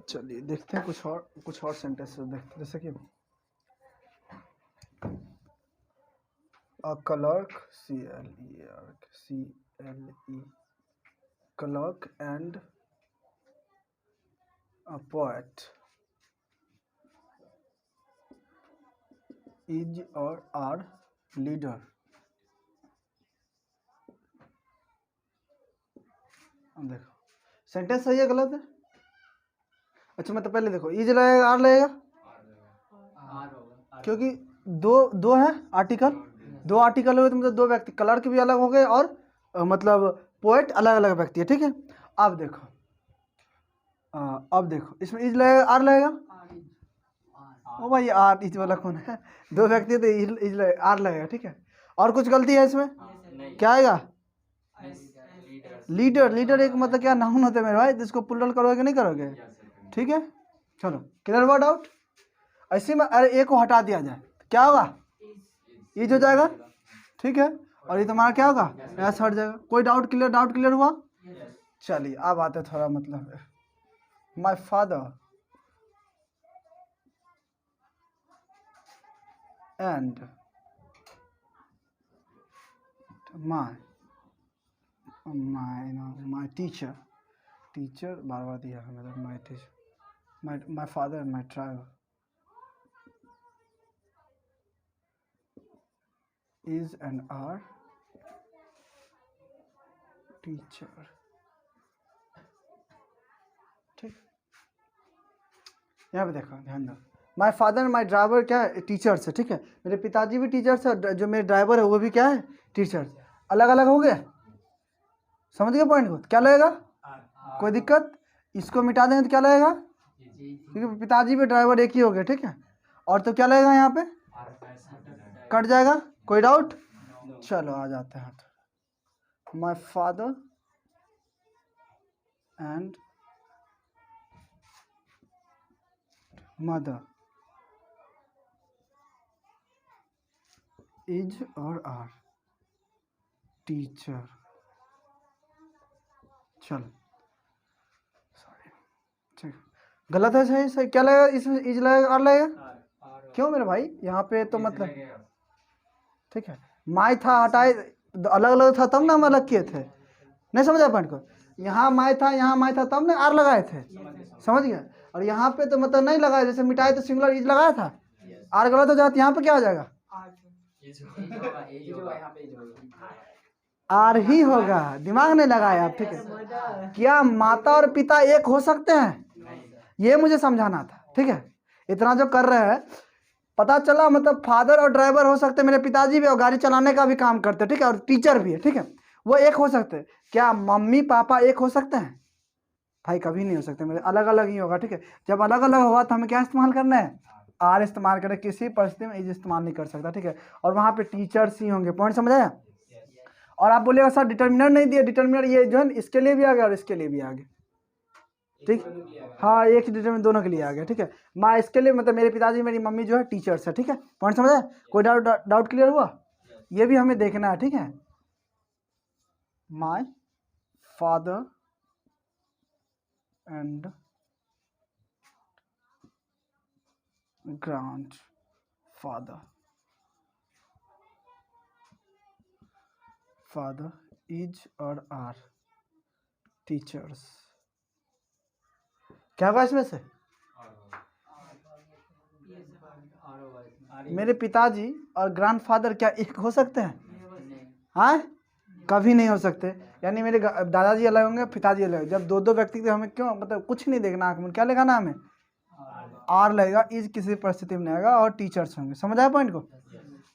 चलिए देखते हैं कुछ और सेंटेंस देखते, जैसे कि a clerk, CLERK, clerk and a poet is और आर लीडर। देखो सेंटेंस सही है गलत है? अच्छा मतलब पहले देखो इज लगेगा आर लगेगा, क्योंकि दो है आर्टिकल, दो आर्टिकल हो गए तो मतलब दो व्यक्ति, क्लर्क भी अलग हो गए और मतलब पोएट अलग अलग व्यक्ति है, ठीक है। अब देखो इसमें इज लगेगा आर लगेगा। ओ भाई आर इज वाला कौन है? दो व्यक्ति तो इज आर लगेगा, ठीक है। और कुछ गलती है इसमें? क्या आएगा? लीडर एक मतलब क्या नाउन होता है मेरे भाई, जिसको प्लूरल करोगे नहीं करोगे, ठीक है। चलो क्लियर हुआ डाउट? ऐसे में अरे एक को हटा दिया जाए क्या होगा? इज हो जाएगा, ठीक है। और ये तुम्हारा क्या होगा? एस हट जाएगा। कोई डाउट क्लियर हुआ? चलिए अब आते थोड़ा मतलब my father and my teacher बार बार दिया है मतलब my teacher, my father and my tribe is and are teacher, ठीक। यहाँ पे देखो ध्यान दो, my father and my driver क्या है? टीचर्स है, ठीक है। मेरे पिताजी भी टीचर्स है, जो मेरे ड्राइवर है वो भी क्या है? टीचर्स। अलग अलग हो गया, समझ गए पॉइंट को? क्या लगेगा? कोई दिक्कत? इसको मिटा देंगे तो क्या लगेगा? क्योंकि पिताजी भी ड्राइवर एक ही हो गया, ठीक है। और तो क्या लगेगा यहाँ पे? कट जाएगा। कोई डाउट? चलो आ जाते हैं। My father and mother is और आर टीचर। चलो सॉरी, ठीक। गलत है? सही क्या लगेगा इसमें? इज लगेगा आर लगेगा? क्यों मेरे भाई? यहाँ पे तो मतलब ठीक है, माई था हटाए, अलग अलग था तब ना हम अलग किए थे, नहीं समझा पॉइंट को? यहाँ माई था, यहाँ माई था, तब ने आर लगाए थे, समझ गया। और यहाँ पे तो मतलब नहीं लगाया, जैसे मिटाए तो सिंगुलर इज लगाया था, आर गलत हो जाता, यहाँ पे क्या हो जाएगा? आर ही होगा, दिमाग नहीं लगाया आप, ठीक है। क्या माता और पिता एक हो सकते हैं? ये मुझे समझाना था, ठीक है। इतना जो कर रहे हैं पता चला, मतलब फादर और ड्राइवर हो सकते हैं, मेरे पिताजी भी और गाड़ी चलाने का भी काम करते हैं, ठीक है, और टीचर भी है, ठीक है, वो एक हो सकते हैं। क्या मम्मी पापा एक हो सकते हैं? भाई कभी नहीं हो सकते, मेरे अलग अलग ही होगा, ठीक है। जब अलग अलग होगा तो हमें क्या इस्तेमाल करना है? आर इस्तेमाल करें, किसी परिस्थिति में इज इस्तेमाल नहीं कर सकता, ठीक है। और वहाँ पे टीचर्स ही होंगे, पॉइंट समझ आया? और आप बोलेगा सर डिटर्मिनर नहीं दिया, डिटर्मिनर ये जो है इसके लिए भी आ गया और इसके लिए भी आ गया, ठीक। हाँ एक डिटर्मिनर दोनों के लिए आ गया, ठीक है। माँ इसके लिए मतलब मेरे पिताजी मेरी मम्मी जो है टीचर्स है, ठीक है। पॉइंट समझ आया? कोई डाउट क्लियर हुआ? ये भी हमें देखना है, ठीक है। My father and grand father is और आर टीचर्स। क्या होगा इसमें से? मेरे पिताजी और ग्रैंडफादर क्या एक हो सकते हैं? हाँ कभी नहीं हो सकते। यानी मेरे दादाजी अलग होंगे, पिताजी अलग। जब दो दो व्यक्ति थे हमें क्यों मतलब कुछ नहीं देखना आंख में, क्या लगाना हमें? आर लगेगा, इज किसी परिस्थिति में नहीं आएगा, और टीचर्स होंगे। समझ आया पॉइंट को?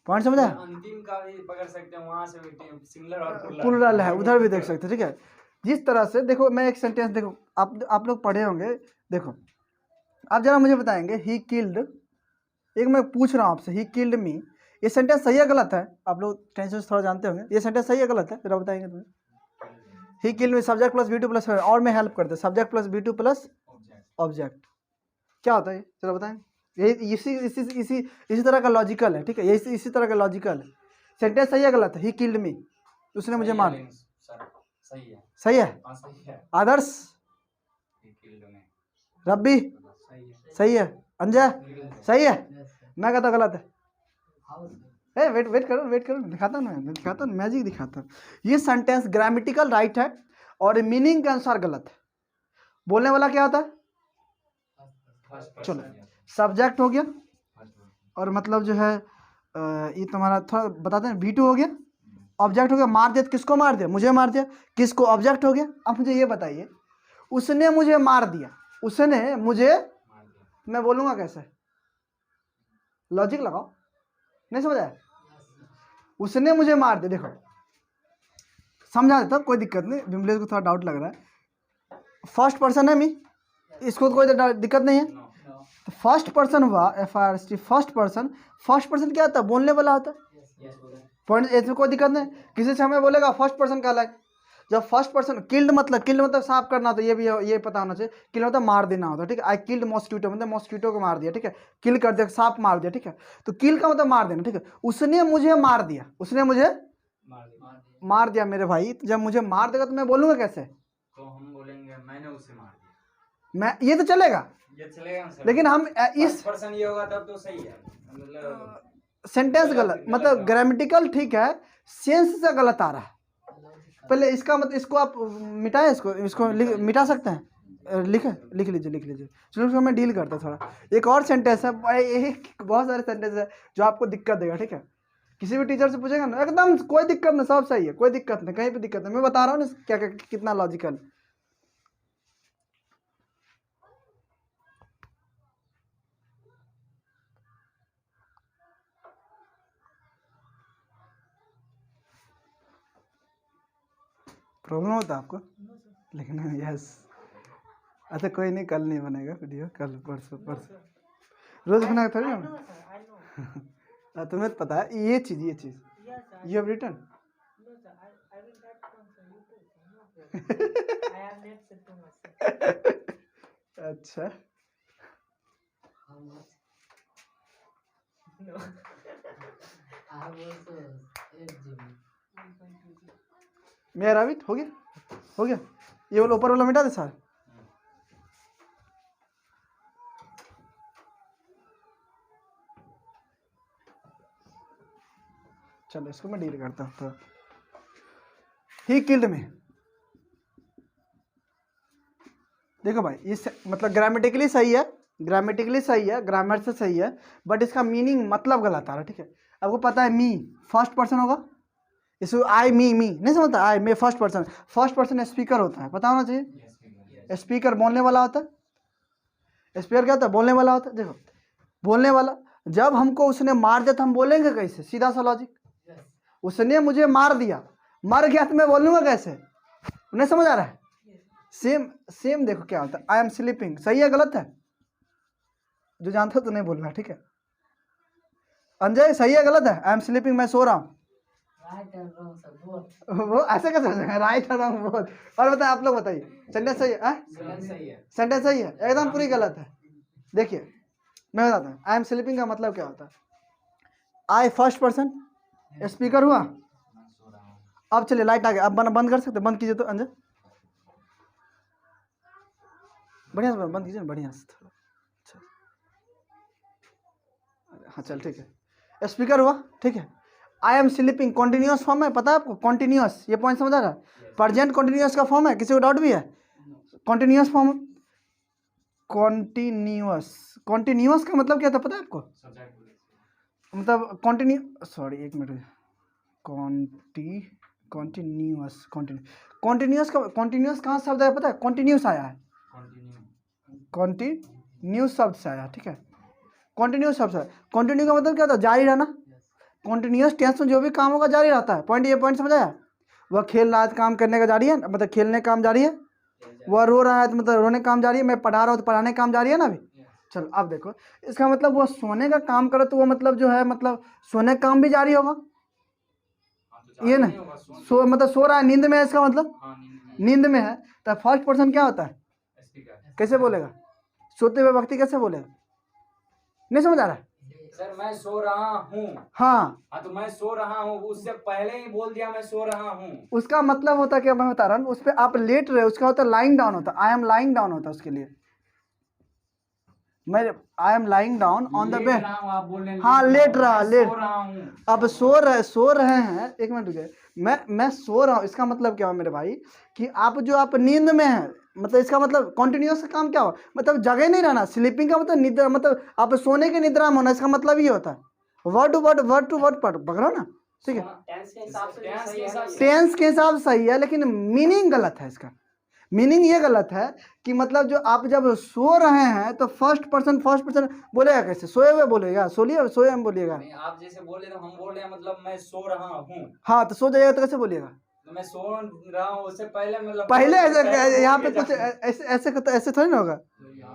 पॉइंट समझ आया? अंतिम का भी पकड़ सकते हैं, वहां से भी सिंगुलर और प्लूरल है, उधर भी देख सकते हैं, ठीक है। जिस तरह से देखो, मैं एक सेंटेंस देखो, आप लोग पढ़े होंगे, देखो आप जरा मुझे बताएंगे, ही किल्ड, एक मैं पूछ रहा हूँ आपसे, ही किल्ड मी, ये सेंटेंस सही है गलत है? आप लोग टेंशन थोड़ा जानते होंगे, ये सेंटेंस सही है गलत है? जरा बताएंगे तुम्हें। He killed me subject plus V2 plus, और मैं हेल्प करते subject plus V2 plus object, क्या होता है चलो बताएं। यही इसी तरह का लॉजिकल है, ठीक है। यही इसी तरह का लॉजिकल है। सेंटेंस सही है गलत है? ही किल्ड मी, उसने मुझे मार दिया, सही है? आदर्श रब्बी सही है, अंजय सही है, मैं कहता गलत है। वेट करो दिखाता हूँ मैं, दिखाता हूँ, मैजिक दिखाता हूँ। ये सेंटेंस ग्रामेटिकल राइट है और मीनिंग के अनुसार गलत है। बोलने वाला क्या होता है? चलो, सब्जेक्ट हो गया और मतलब जो है ये तुम्हारा थोड़ा बताते हैं, V2 हो गया, ऑब्जेक्ट हो गया, मार दिया तो किसको मार दिया? मुझे मार दिया, किसको? ऑब्जेक्ट हो गया। अब मुझे ये बताइए, उसने मुझे मार दिया, उसने मुझे, मैं बोलूँगा कैसे? लॉजिक लगाओ, नहीं समझ आया? उसने मुझे मार दिया, देखो समझा देता, कोई दिक्कत नहीं, विमलेश को थोड़ा डाउट लग रहा है। फर्स्ट पर्सन है मी, इसको तो कोई दिक्कत नहीं है। तो फर्स्ट पर्सन हुआ, FIRST फर्स्ट पर्सन क्या होता है? बोलने वाला होता है। पॉइंट, इसमें कोई दिक्कत नहीं। किसी से हमें बोलेगा फर्स्ट पर्सन का लाइक, जब फर्स्ट पर्सन, किल्ड मतलब साफ करना, तो ये भी ये पता होना चाहिए। किल मतलब मार देना होता है, ठीक है। आई किल्ड मॉस्किटो मतलब मॉस्किटो को मार दिया, ठीक है। किल कर दिया, सांप मार दिया, ठीक है। तो किल का मतलब मार देना, ठीक है। उसने मुझे मार दिया, उसने मुझे मार दिया मेरे भाई। तो जब मुझे मार देगा तो मैं बोलूँगा कैसे? तो हम बोलेंगे मैंने उसे मार दिया। मैं, ये तो चलेगा, ये चलेगा ना सर? लेकिन हम इस पर्सन ये होगा तब तो सही है, मतलब सेंटेंस गलत, मतलब ग्रामेटिकल ठीक है, सेंस से गलत आ रहा है। पहले इसका मतलब, इसको आप मिटाएं, इसको मिटा सकते हैं? लिख लीजिए। चलो उसको मैं डील करता थोड़ा। एक और सेंटेंस है, बहुत सारे सेंटेंस है जो आपको दिक्कत देगा, ठीक है। किसी भी टीचर से पूछेगा ना, एकदम कोई दिक्कत नहीं, सब सही है, कोई दिक्कत नहीं, कहीं पे दिक्कत नहीं। मैं बता रहा हूँ ना क्या कितना लॉजिकल। प्रॉब्लम होता है आपको? लेकिन यस, अच्छा कोई नहीं, कल नहीं बनेगा वीडियो, कल परसों रोज बना थोड़ी ना। तुम्हें पता है ये चीज यू हैव रिटन। अच्छा, मेरा भी हो गया। ये वाला ऊपर वाला मिटा दे सर। चलो इसको मैं डील करता हूँ। तो ही किल्ड में, देखो भाई, ये मतलब ग्रामेटिकली सही है, ग्रामर से सही है, बट इसका मीनिंग मतलब गलत आ रहा है, ठीक है। आपको पता है मी फर्स्ट पर्सन होगा, इसको आई मी नहीं समझता, आई मे फर्स्ट पर्सन स्पीकर होता है, पता होना चाहिए। स्पीकर बोलने वाला होता है। स्पीकर क्या होता है? बोलने वाला होता है। देखो, बोलने वाला, जब हमको उसने मार दिया तो हम बोलेंगे कैसे? सीधा सा लॉजिक, उसने मुझे मार दिया, मर गया तो मैं बोलूँगा कैसे? उन्हें समझ आ रहा है? सेम देखो क्या होता है, आई एम स्लीपिंग, सही है गलत है? जो जानता हो तो नहीं बोलना, ठीक है। अंजय सही है गलत है? आई एम स्लीपिंग, मैं सो रहा हूँ, वो ऐसे कैसे हो जाएगा? राइट और रॉन्ग बोथ। और बताए आप लोग, बताइए सेंटेंस सही है? सेंटेंस सही है? एकदम पूरी गलत है। देखिए मैं बताता हूँ, आई एम स्लीपिंग का मतलब क्या होता है? आई फर्स्ट पर्सन स्पीकर हुआ। अब चलिए लाइट आ गया, अब बंद कर सकते? बंद कीजिए तो अंजय, बढ़िया से बंद कीजिए, बढ़िया से थोड़ा। हाँ चल ठीक है, स्पीकर हुआ, ठीक है। I am sleeping continuous form है, पता है आपको? कॉन्टिन्यूस, ये पॉइंट समझ आ रहा है? प्रेजेंट कॉन्टिन्यूस का फॉर्म है, किसी को डाउट भी है? कॉन्टिन्यूस फॉर्म, कॉन्टिन्यूस का मतलब क्या था पता है आपको? मतलब एक मिनट, कॉन्टिन्यूस कहाँ शब्द है पता है? कॉन्टिन्यूस आया है, कॉन्टिन्यूस शब्द से आया, ठीक है। कॉन्टिन्यूस शब्द है। कॉन्टिन्यू का मतलब क्या होता है? जारी रहना। कॉन्टिन्यूस टेंस में जो भी काम होगा जारी रहता है। पॉइंट, ये पॉइंट समझ आया? वह खेल रहा है काम करने का जारी है, मतलब खेलने काम जारी है। वह रो रहा है तो मतलब रोने काम जारी है। मैं पढ़ा रहा हूँ तो पढ़ाने काम जारी है ना अभी। चलो अब देखो, इसका मतलब वो सोने का काम करे तो वो मतलब जो है, मतलब सोने का काम भी जारी होगा, ये ना। मतलब सो रहा है, नींद में है, इसका मतलब नींद में है। तो फर्स्ट पर्सन क्या होता है? कैसे बोलेगा? सोते हुए व्यक्ति कैसे बोलेगा? नहीं समझ आ रहा है? सर मैं सो रहा हूँ। हाँ तो मैं सो रहा हूँ, उससे पहले ही बोल दिया मैं सो रहा हूँ। उसका मतलब होता है क्या, मैं बता रहा हूँ, उस पर आप लेट रहे, उसका होता है लाइंग डाउन होता है, आई एम लाइंग डाउन होता है उसके लिए। मैं I am lying down on the late bed. रहा हूँ, आप बोल रहे हैं हाँ लेट रहा, मैं लेट। सो रहा हूँ। अब सो रहे हैं, एक मिनट रुकिए। मैं सो रहा हूँ, इसका मतलब क्या हुआ मेरे भाई कि आप नींद में हैं, मतलब इसका मतलब कॉन्टिन्यूस का काम क्या हो, मतलब जगह नहीं रहना। स्लीपिंग का मतलब निद्रा, मतलब आप सोने के निद्रा में होना, इसका मतलब ये होता है। वर्ड टू वर्ड पकड़ो ना, ठीक है। टेंस के हिसाब से टेंस सही के है ना हिसाब ये? टेंस के हिसाब से सही है, लेकिन मीनिंग गलत है इसका। मीनिंग ये गलत है कि मतलब जो आप जब सो रहे हैं तो फर्स्ट पर्सन बोलेगा कैसे? सोए हुए बोलेगा, सोए हम बोलिएगा। नहीं, आप जैसे बोल रहे, तो हम बोल रहे हैं मतलब मैं सो रहा हूँ, हाँ तो सो जाइएगा तो कैसे बोलिएगा? तो मैं सो रहा हूँ उससे पहले मतलब पहले ऐसे पहले यहाँ बोल पे के कुछ जाते हैं। ऐसे थोड़ी ना होगा।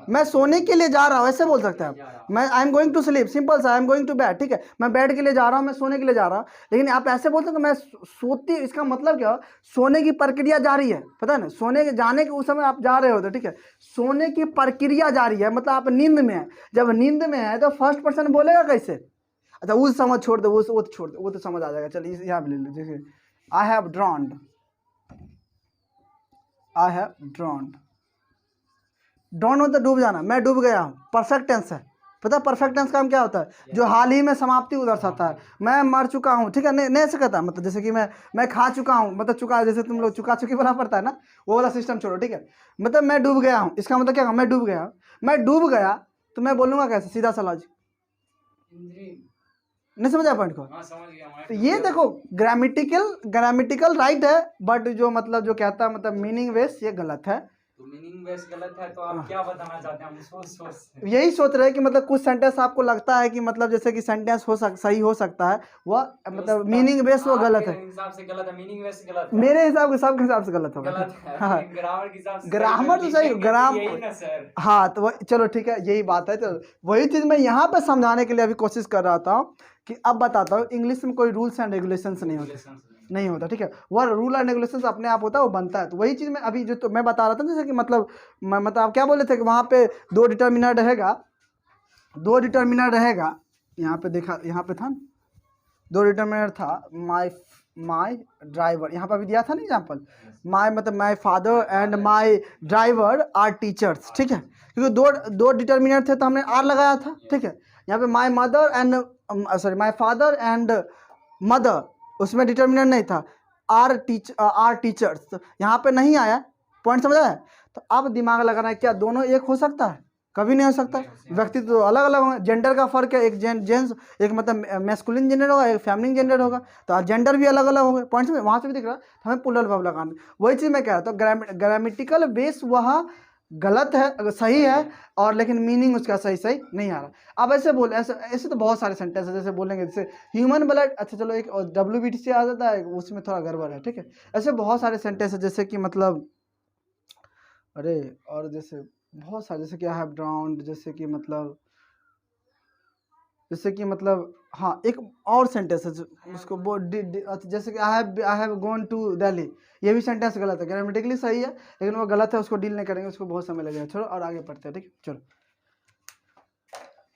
मैं सोने के लिए जा रहा हूँ ऐसे बोल सकते हैं आप। मैं I am going to sleep, simple सा, I am going to bed, ठीक है। मैं बेड के लिए जा रहा हूँ, मैं सोने के लिए जा रहा हूँ। लेकिन आप ऐसे बोलते हैं कि मैं सोती, इसका मतलब क्या हो? सोने की प्रक्रिया जारी है, पता है ना? सोने के जाने के उस समय आप जा रहे होते, ठीक है। सोने की प्रक्रिया जारी है, मतलब आप नींद में है। जब नींद में है तो फर्स्ट पर्सन बोलेगा कैसे? अच्छा वो समझ छोड़ दो, वो तो छोड़ दो, वो तो समझ आ जाएगा। चलिए यहाँ पे ले लीजिए, I have ड्रॉन्ड, I have ड्रॉन्ड। Drawn होता है डूब जाना, मैं डूब गया हूँ, परफेक्ट टेंस है। पता है परफेक्ट टेंस का काम क्या होता है? जो हाल ही में समाप्ति को दर्शाता है। मैं मर चुका हूँ, ठीक है, नहीं ऐसे कहता है, मतलब जैसे कि मैं खा चुका हूँ, मतलब चुका, जैसे तुम लोग चुका चुकी वाला पड़ता है ना, वो वाला सिस्टम छोड़ो, ठीक है। मतलब मैं डूब गया हूँ, इसका मतलब क्या? मैं डूब गया हूँ। मैं डूब गया तो मैं बोलूँगा कैसे? सीधा सा लॉजिक, नहीं समझ आया पॉइंट को? हाँ समझ गया मैं। तो ये देखो ग्रामेटिकल राइट है, बट जो मतलब जो कहता है मतलब मीनिंग वेस ये गलत है। तो मीनिंग बेस गलत है, तो आप क्या बताना चाहते हैं? हम सोच से यही सोच रहे हैं कि मतलब कुछ सेंटेंस आपको लगता है कि मतलब जैसे कि सेंटेंस सही हो सकता है, वह मतलब मीनिंग बेस वो गलत है। आपके हिसाब से गलत है, मीनिंग बेस गलत है। मेरे हिसाब के सबके हिसाब से गलत होगा। गलत है, हाँ ग्रामर के हिसाब से ग्रामर तो सही, लिखेंगे तो यही ना सर। हाँ तो चलो ठीक है, यही बात है। तो वही चीज़ मैं यहाँ पे समझाने के लिए अभी कोशिश कर रहा था कि अब बताता हूँ, इंग्लिश में कोई रूल्स एंड रेगुलेशंस नहीं होता, ठीक है। वह रूल एंड रेगुलेशंस अपने आप होता है, वो बनता है। तो वही चीज़ मैं अभी जो तो मैं बता रहा था, जैसे कि मतलब मतलब आप क्या बोले थे कि वहाँ पे दो डिटर्मिनर रहेगा, यहाँ पे देखा, यहाँ पे था ना, दो डिटर्मिनर था, माई ड्राइवर, यहाँ पर भी दिया था ना एग्जाम्पल। माई मतलब my father and my driver are teachers, ठीक है, क्योंकि दो डिटर्मिनर थे तो हमने आर लगाया था, ठीक है। यहाँ पे my mother and sorry my father and mother, उसमें डिटर्मिनर नहीं था, आर टीचर्स, तो यहाँ पे नहीं आया। पॉइंट समझ आया? तो अब दिमाग लगाना है, क्या दोनों एक हो सकता है? कभी नहीं हो सकता। व्यक्तित्व तो अलग अलग होंगे, जेंडर का फर्क है, एक जेंट्स, एक मतलब मैस्कुलिन जेंडर होगा, एक फेमिनिन जेंडर होगा, तो जेंडर भी अलग अलग होंगे। पॉइंट में वहाँ से भी दिख रहा है, तो हमें प्लूरल वर्ब लगाना। वही चीज़ मैं कह रहा था, ग्रामेटिकल बेस वह गलत है, सही है, और लेकिन मीनिंग उसका सही नहीं आ रहा। अब ऐसे बोले, ऐसे तो बहुत सारे सेंटेंस है, जैसे बोलेंगे जैसे ह्यूमन ब्लड, अच्छा चलो एक WBTC आ जाता है, उसमें थोड़ा गड़बड़ है, ठीक है। ऐसे बहुत सारे सेंटेंस है, जैसे कि मतलब अरे, और जैसे बहुत सारे, जैसे कि आई हैव ड्राउंड, जैसे कि मतलब हाँ एक और सेंटेंस है उसको जैसे कि I have gone to Delhi, ये भी सेंटेंस गलत है, ग्रामेटिकली सही है लेकिन वो गलत है, उसको डील नहीं करेंगे, उसको बहुत समय लगेगा। छोड़ो और आगे पढ़ते हैं, ठीक है, चलो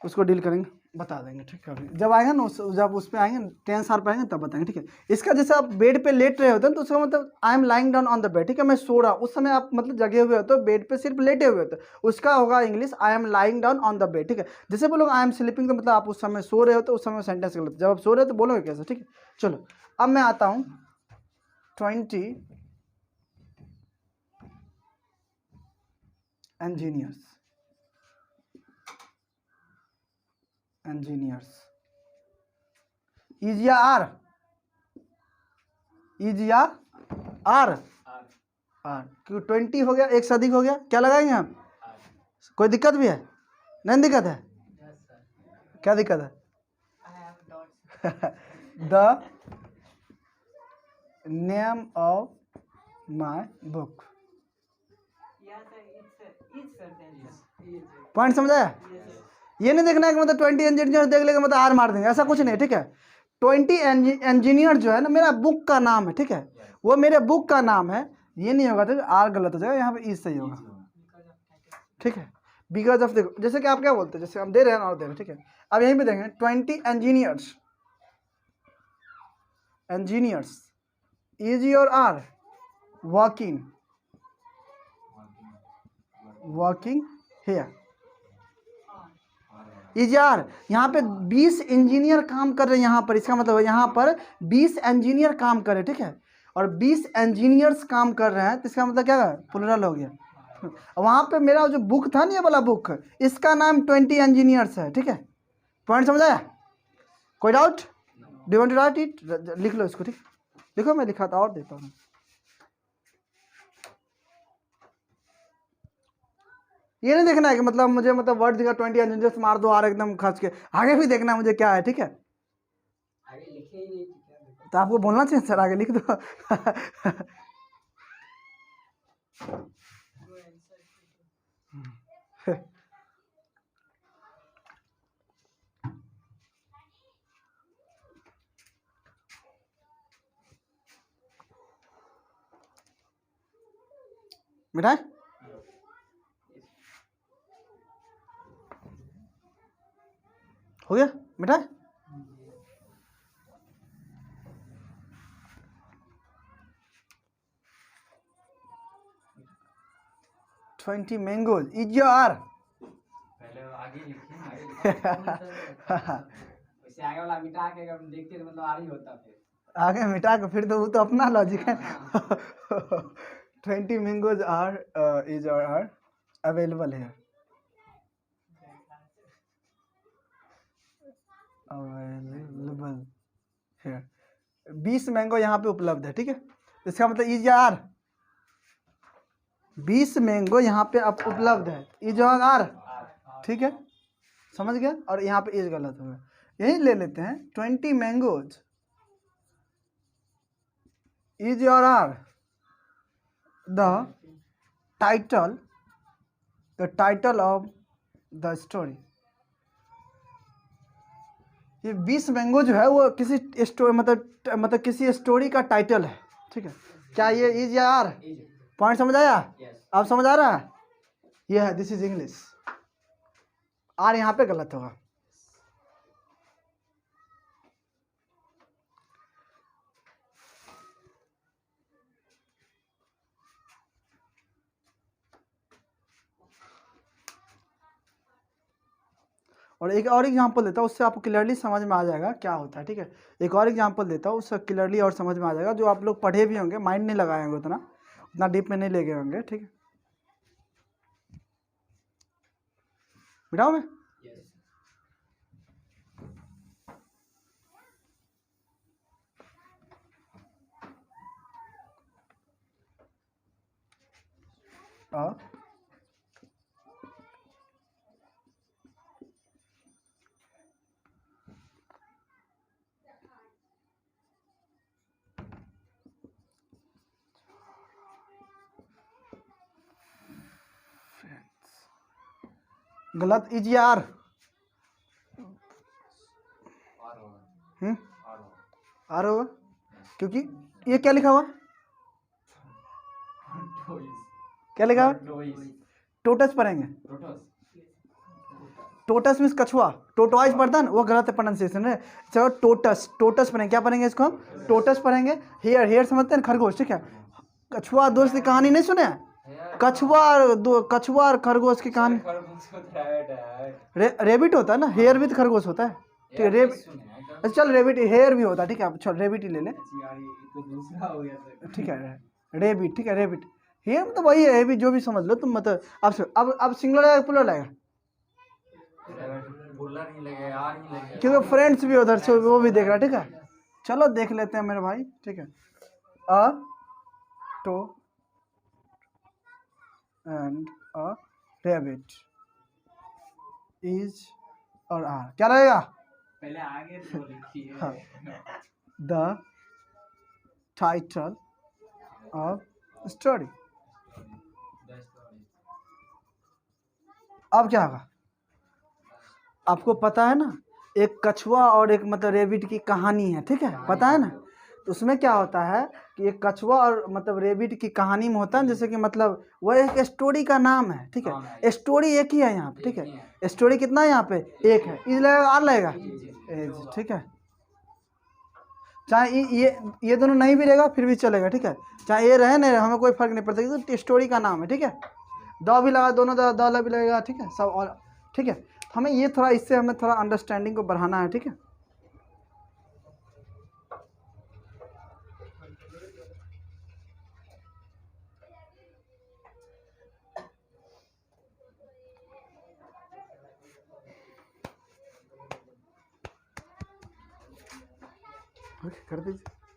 उसको डील करेंगे, बता देंगे, ठीक है। जब आएगा ना जब उस पर आएंगे 10 साल पर आएंगे तब बताएंगे, ठीक है। इसका जैसे आप बेड पे लेट रहे होते हैं तो उसका मतलब आई am lying down on the bed, ठीक है, मैं सो रहा हूँ, उस समय आप मतलब जगे हुए होते हो, बेड पे सिर्फ लेटे हुए होते हो, उसका होगा English I am lying down on the bed, ठीक है। जैसे बोलोगे आई एम स्लीपिंग, तो मतलब आप उस समय सो रहे हो, तो उस समय सेंटेंस गलत। जब आप सो रहे हो तो बोलोगे कैसे, ठीक है। चलो अब मैं आता हूँ 20 engineers इज या आर, इज या आर, क्योंकि 20 हो गया, एक से अधिक हो गया, क्या लगाएंगे हम? कोई दिक्कत भी है? नहीं दिक्कत है? क्या दिक्कत है? The name of my book. Point समझाया? ये नहीं देखना है कि मतलब 20 इंजीनियर देख लेगा मतलब आर मार देंगे, ऐसा कुछ नहीं है, ठीक है। 20 इंजीनियर जो है ना, मेरा बुक का नाम है, ठीक है, वो मेरे बुक का नाम है, ये नहीं होगा तो आर गलत हो जाएगा, यहाँ पे इज सही होगा, ठीक है। बिकॉज ऑफ देखो, जैसे कि आप क्या बोलते हैं, जैसे हम दे रहे हैं और दे रहे हैं, ठीक है। अब यहीं पे देखेंगे 20 engineers is your are working here, EGR यहाँ पे 20 इंजीनियर काम कर रहे हैं यहाँ पर, इसका मतलब यहाँ पर 20 इंजीनियर काम कर रहे हैं, ठीक है, और 20 इंजीनियर्स काम कर रहे हैं, तो इसका मतलब क्या है, प्लुरल हो गया। वहाँ पे मेरा जो बुक था ना, ये वाला बुक, इसका नाम 20 इंजीनियर्स है, ठीक है, पॉइंट समझ आया? कोई doubt? Do want to write it? लिख लो इसको, ठीक, लिखो, मैं लिखा था और देता हूँ। ये नहीं देखना है कि मतलब मुझे मतलब वर्ड दिखा 20 इंजीनियर्स मार दो और एकदम खर्च के, आगे भी देखना है मुझे क्या है, ठीक है। आगे लिखे ही नहीं तो क्या देखो। तो आपको बोलना चाहिए सर, आगे लिख दो। मिठाई हो गया? मिठाई 20 मैंगोज EGR। पहले आगे लिखिए, आगे लिखिए। वैसे आगे वाला मिटा के अगर हम देखते तो मतलब आगे होता फिर। आगे मिटा के फिर तो वो तो अपना लॉजिक है। 20 मैंगोज आर अवेलेबल है, अवेलेबल है, 20 मैंगो यहाँ पे उपलब्ध है, ठीक है, इसका मतलब EGR 20 मैंगो यहाँ पे अब उपलब्ध है, EGR, ठीक है, समझ गया। और यहाँ पे इज गलत होगा, यही ले लेते हैं 20 mangoes EGR the title of the story. ये 20 मैंगो जो है वो किसी स्टोरी मतलब किसी स्टोरी का टाइटल है, ठीक है। क्या ये EGR पॉइंट समझ आया? अब समझ आ रहा है? ये है, दिस इज इंग्लिश। आर यहाँ पे गलत होगा। और एक और एग्जांपल देता हूँ, उससे आपको क्लियरली समझ में आ जाएगा क्या होता है, ठीक है। एक और एग्जांपल देता हूँ, उससे क्लियरली और समझ में आ जाएगा, जो आप लोग पढ़े भी होंगे, माइंड नहीं लगाए होंगे, उतना डीप में नहीं ले गए होंगे, ठीक है। बिठाओ मैं गलत EGR आर होगा, क्योंकि ये क्या लिखा हुआ, क्या लिखा हुआ, टोटस पढ़ेंगे, टोटस मीन्स कछुआ, टोटवाइज पढ़ता है ना, वो गलत है प्रोनाउंसिएशन है। चलो टोटस पढ़ेंगे, क्या पढ़ेंगे इसको हम, टोटस पढ़ेंगे। हेयर समझते हैं, खरगोश, ठीक है। कछुआ दोस्त की कहानी नहीं सुने हैं? कछुआ और खरगोश की कहानी, रेबिट होता है ना, हेयर भी तो खरगोश होता है, ठीक है। अच्छा चल रेबिट, हेयर भी होता है, ठीक है, चल रेबिट ही ले ले, ठीक है, रेबिट, ठीक है, रेबिट, हेयर तो वही है, भी जो भी समझ लो तुम, मतलब अब सिंगुलर आएगा प्लुरल आएगा, क्योंकि फ्रेंड्स भी उधर से वो भी देख रहा है, ठीक है। चलो देख लेते हैं मेरे भाई, ठीक है। A toe and a rabbit is और आर, क्या रहेगा, पहले आगे तो लिखिए। हाँ, द टाइटल ऑफ स्टोरी। अब क्या होगा, आपको पता है ना, एक कछुआ और एक मतलब रेबिट की कहानी है, ठीक है, पता है ना। तो उसमें क्या होता है कि एक कछुआ और मतलब रेबिट की कहानी में होता है, जैसे कि मतलब वो एक स्टोरी का नाम है, ठीक है, स्टोरी एक ही है यहाँ पे, ठीक है, स्टोरी कितना है यहाँ पे, एक है, इज लगेगा आर लगेगा एज, ठीक है। चाहे ये दोनों नहीं भी रहेगा फिर भी चलेगा, ठीक है, चाहे ये रहे नहीं रहे, हमें कोई फर्क नहीं पड़ता, तो स्टोरी का नाम है, ठीक है। द भी लगा, दोनों द भी लगेगा, ठीक है, सब। और ठीक है, तो हमें ये थोड़ा, इससे हमें थोड़ा अंडरस्टैंडिंग को बढ़ाना है, ठीक है। ओके, कर दीजिए।